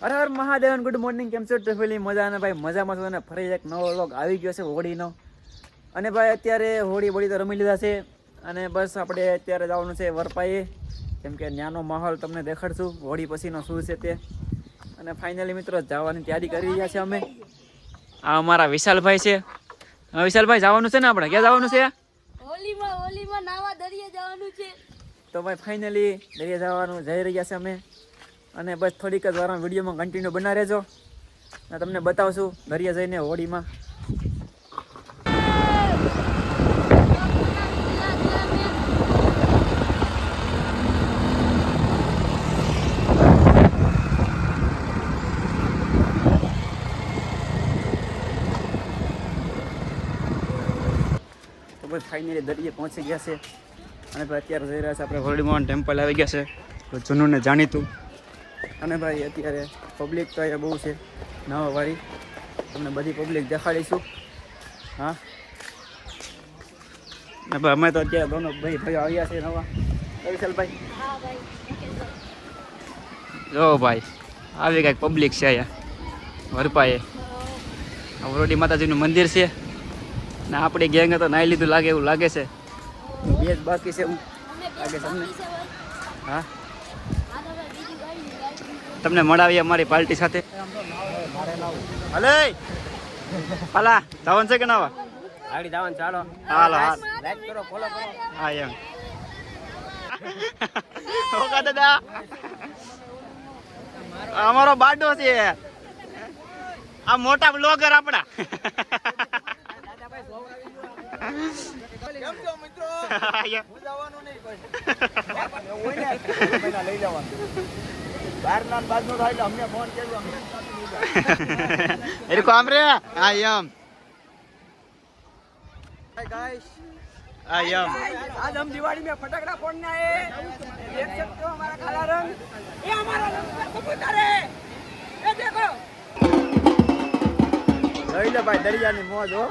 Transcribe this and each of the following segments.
અરે હર Mahadevan good morning, કેમ છો ફેમિલી? મજા ને ભાઈ મજામાં છો ને? ફરી એક નવો વ્લોગ આવી ગયો છે હોળીનો. અને ભાઈ અત્યારે હોળી તો રમી લીધા છે અને બસ આપણે અત્યારે જવાનું છે વરપાઈએ, કેમ કે ત્યાંનો માહોલ તમને દેખાડશું હોળી પછીનો શું છે તે. અને ફાઇનલી મિત્રો જવાની તૈયારી કરી રહ્યા છે અમે. આ અમારા વિશાલભાઈ છે. વિશાલભાઈ જવાનું છે ને આપણે? ક્યાં જવાનું છે? હોલીમાં નાવા દરિયે જવાનું છે. તો ભાઈ ફાઇનલી દરિયા જવાનું જઈ રહ્યા છે અમે. અને બસ થોડીક જ વાર વિડીયોમાં કન્ટિન્યુ બના રહેજો અને તમને બતાવશું દરિયા જઈને હોળીમાં. તો બસ ફાઇનલી દરિયે પહોંચી ગયા છે અને ભાઈ અત્યારે જઈ રહ્યા છે આપણે હોળીમાં ટેમ્પલ આવી ગયા છે જૂનું ને જાણીતું. અને ભાઈ અત્યારે પબ્લિક તો અહીંયા બહુ છે નવાવાળી, તમને બધી પબ્લિક દેખાડીશું. હા ને ભાઈ અમે તો અત્યારે દોનો ભાઈઓ આવ્યા છે નવા. વિશાલભાઈ જો ભાઈ આવી કાંઈક પબ્લિક છે અહીંયા વરપાએ. વરોડી માતાજીનું મંદિર છે ને આપણી ગેંગ તો નાઈ લીધું લાગે એવું લાગે છે. બે જ બાકી છે, હું લાગે છે અમને. હા તમને મળાવીએ અમારી પાર્ટી સાથે. હલે પાલા જવાનું છે કે ના? આગળ જવાનું, ચાલો હાલો હાલ લાઈક કરો, ફોલો કરો. હા એમ ઓકા દાદા અમારો બાડો છે આ મોટા બ્લોગર આપણા. કેમ છો મિત્રો? હું જવાનું નહીં કોઈ. લઈ જવાનું. બહાર ના બાદ નો થાય એટલે અમને ફોન કર્યો, અમને એ કામ રે. હા એમ गाइस હા એમ आज हम दिवाली में फटाकड़ा फोड़ने आए। देख सकते हो हमारा काला रंग, ये हमारा रंग कबूतर है, ये देखो। લઈ લે ભાઈ દરિયાની મોજ હો.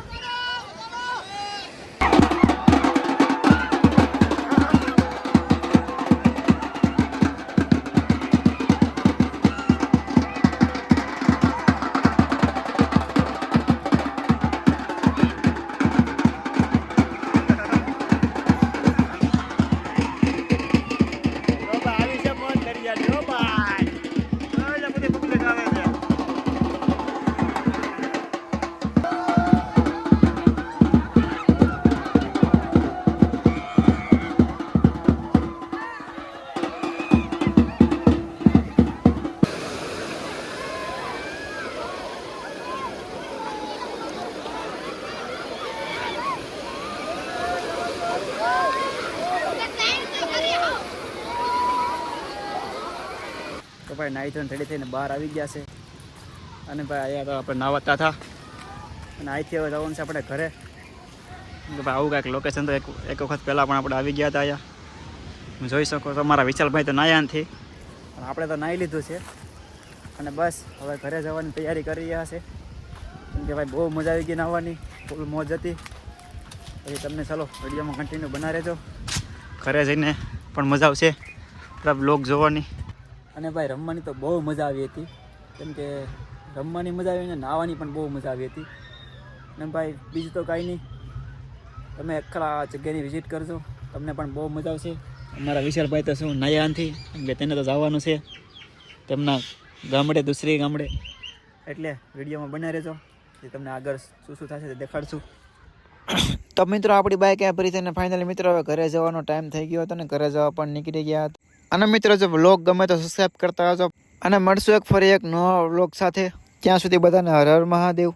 તો ભાઈ નાઈ ધોઈને રેડી થઈને બહાર આવી ગયા છે. અને ભાઈ અહીંયા તો આપણે નાવતા હતા અને અહીંથી હવે જવાનું છે આપણે ઘરે. ભાઈ આવું કાંઈક લોકેશન તો એક વખત પહેલાં પણ આપણે આવી ગયા હતા અહીંયા. જોઈ શકો તો મારા વિશાલભાઈ તો નાયા નથી પણ આપણે તો નાહી લીધું છે. અને બસ હવે ઘરે જવાની તૈયારી કરી રહ્યા છે, કેમ કે ભાઈ બહુ મજા આવી ગઈ નાહવાની, ફૂલ મોજ હતી. પછી તમને ચાલો વિડીયોમાં કન્ટિન્યુ બના રહેજો. ઘરે જઈને પણ મજા આવશે આપણા બ્લોગ જોવાની. અને ભાઈ રમવાની તો બહુ મજા આવી હતી, કેમ કે રમવાની મજા આવી ને નાહવાની પણ બહુ મજા આવી હતી. અને ભાઈ બીજું તો કાંઈ નહીં, તમે આખા જગ્યાની વિઝિટ કરજો, તમને પણ બહુ મજા આવશે. અમારા વિશાલભાઈ તો શું નાયા નથી, કેમ કે તેને તો જવાનું છે તેમના ગામડે, દૂસરી ગામડે. એટલે વિડીયોમાં બના રહેજો, એ તમને આગળ શું શું થશે તે દેખાડશું. તો મિત્રો આપણી બાઇક ક્યાં ફરી થઈને ફાઇનલી મિત્રો હવે ઘરે જવાનો ટાઈમ થઈ ગયો હતો ને ઘરે જવા પણ નીકળી ગયા હતા. અને મિત્રો જો વ્લોગ ગમે તો સબસ્ક્રાઈબ કરતા આવજો અને મળશું એક ફરી એક નવા વ્લોગ સાથે. ત્યાં સુધી બધાને હર હર મહાદેવ.